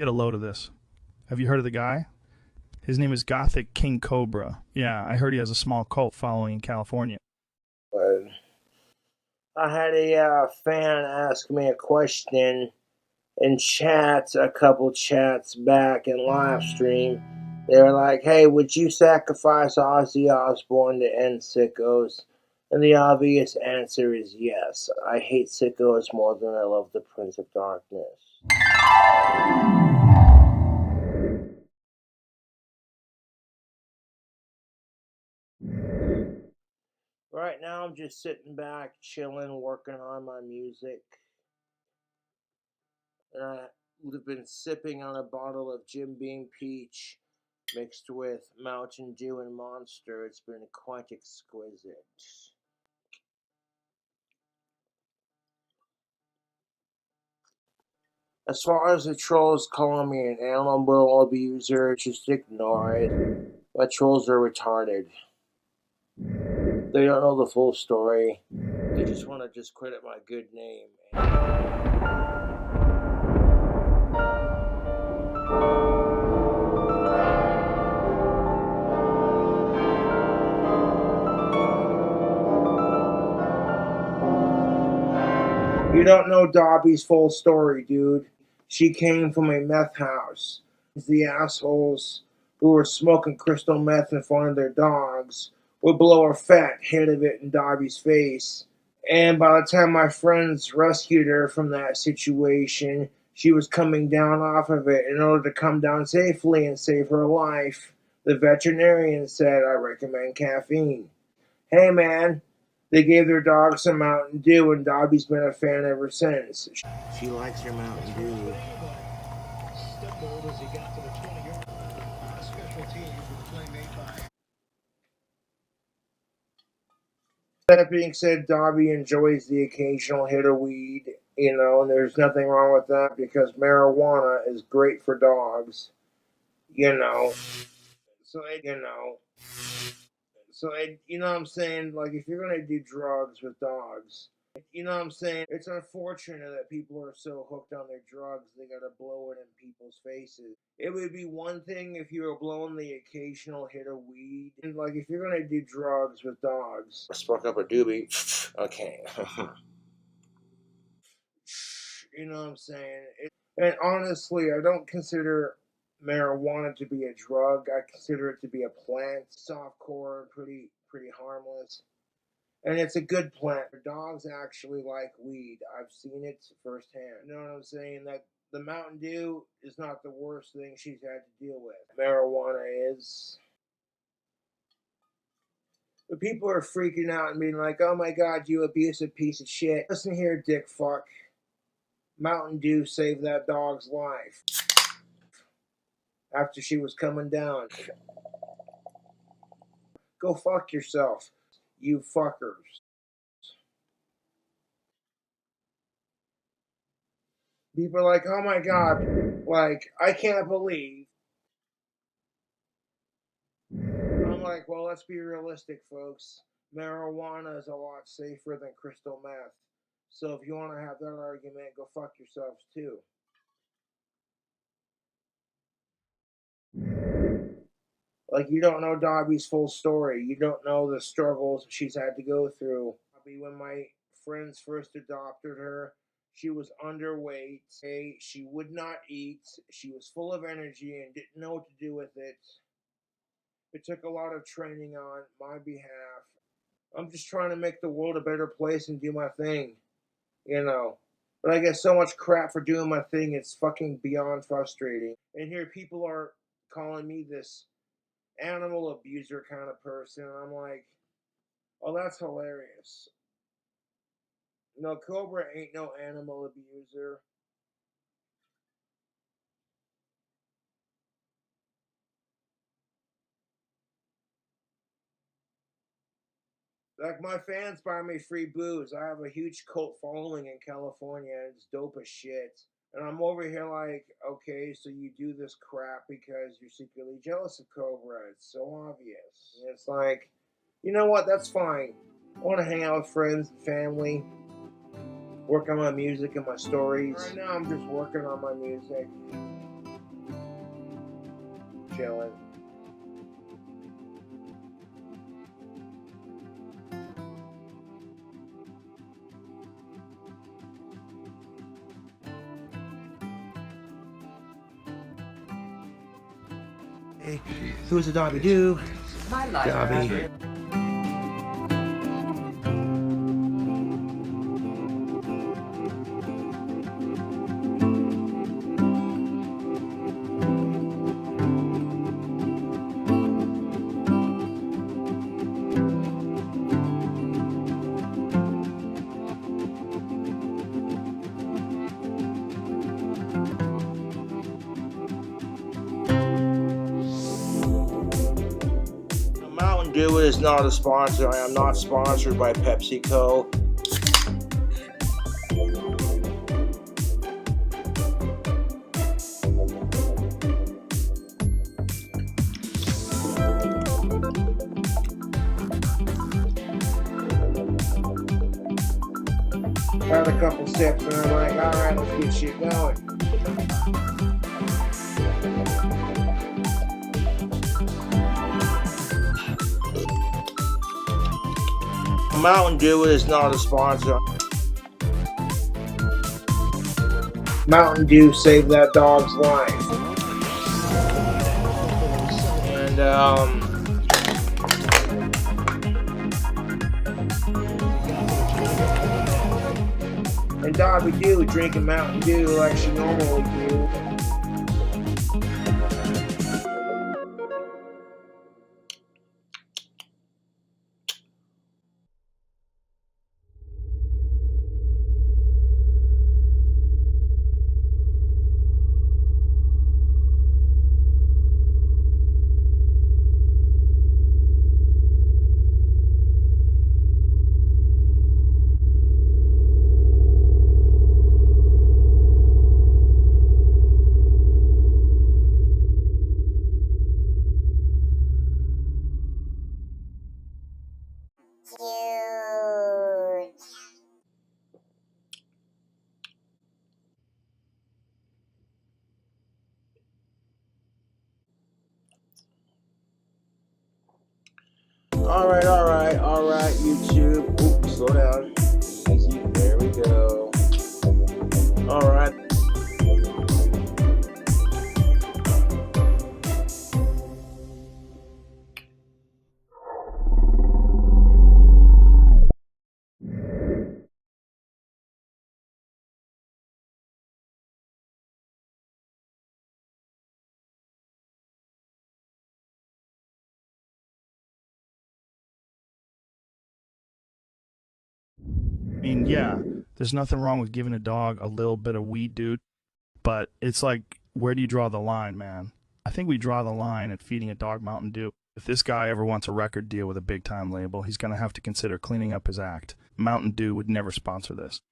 Get a load of this. Have you heard of the guy? His name is Gothic King Cobra. Yeah, I heard he has a small cult following in California. But I had a fan ask me a question in chat, a couple chats back in live stream. They were like, hey, would you sacrifice Ozzy Osbourne to end sickos? And the obvious answer is yes. I hate sickos more than I love the Prince of Darkness. Right now, I'm just sitting back, chilling, working on my music. And I've been sipping on a bottle of Jim Beam Peach mixed with Mountain Dew and Monster. It's been quite exquisite. As far as the trolls calling me an animal abuser, just ignore it. My trolls are retarded. They don't know the full story. They just want to discredit my good name. You don't know Dobby's full story, dude. She came from a meth house. The assholes who were smoking crystal meth in front of their dogs would blow a fat hit of it in Dobby's face. And by the time my friends rescued her from that situation, she was coming down off of it. In order to come down safely and save her life, the veterinarian said, I recommend caffeine. Hey man, they gave their dog some Mountain Dew, and Dobby's been a fan ever since. She likes her Mountain Dew. That being said, Dobby enjoys the occasional hit of weed, and there's nothing wrong with that because marijuana is great for dogs, you know. So, you know what I'm saying? Like, if you're gonna do drugs with dogs, you know what I'm saying? It's unfortunate that people are so hooked on their drugs they gotta blow it in people's faces. It would be one thing if you were blowing the occasional hit of weed. And like if you're gonna do drugs with dogs. Spark up a doobie. Okay. You know what I'm saying? And honestly, I don't consider marijuana to be a drug. I consider it to be a plant, softcore, pretty harmless. And it's a good plant. Dogs actually like weed. I've seen it firsthand. You know what I'm saying? That the Mountain Dew is not the worst thing she's had to deal with. Marijuana is. But people are freaking out and being like, oh my god, you abusive piece of shit. Listen here, dick fuck. Mountain Dew saved that dog's life. After she was coming down. Go fuck yourself, you fuckers. People are like, oh my god, like, I can't believe. I'm like, well, let's be realistic, folks. Marijuana is a lot safer than crystal meth. So if you want to have that argument, go fuck yourselves too. Like, you don't know Dobby's full story. You don't know the struggles she's had to go through. When my friends first adopted her, she was underweight. She would not eat. She was full of energy and didn't know what to do with it. It took a lot of training on my behalf. I'm just trying to make the world a better place and do my thing. But I get so much crap for doing my thing, it's fucking beyond frustrating. And here people are calling me this animal abuser kind of person. And I'm like, oh, that's hilarious. No, Cobra ain't no animal abuser. Like, my fans buy me free booze. I have a huge cult following in California, and it's dope as shit. And I'm over here like, okay, so you do this crap because you're secretly jealous of Cobra. It's so obvious. And it's like, you know what? That's fine. I want to hang out with friends and family, work on my music and my stories. Right now, I'm just working on my music. chilling. Hey, who's the Dobby do? My life. Dobby. Mountain Dew is not a sponsor. I am not sponsored by PepsiCo. Had a couple sips and I'm like, alright, let's get shit going. Mountain Dew is not a sponsor. Mountain Dew saved that dog's life. And Dobby Dew drinking Mountain Dew like she normally do. Alright, YouTube. Oops, slow down. Easy, there we go. Alright. I mean, yeah, there's nothing wrong with giving a dog a little bit of weed, dude. But it's like, where do you draw the line, man? I think we draw the line at feeding a dog Mountain Dew. If this guy ever wants a record deal with a big time label, he's going to have to consider cleaning up his act. Mountain Dew would never sponsor this.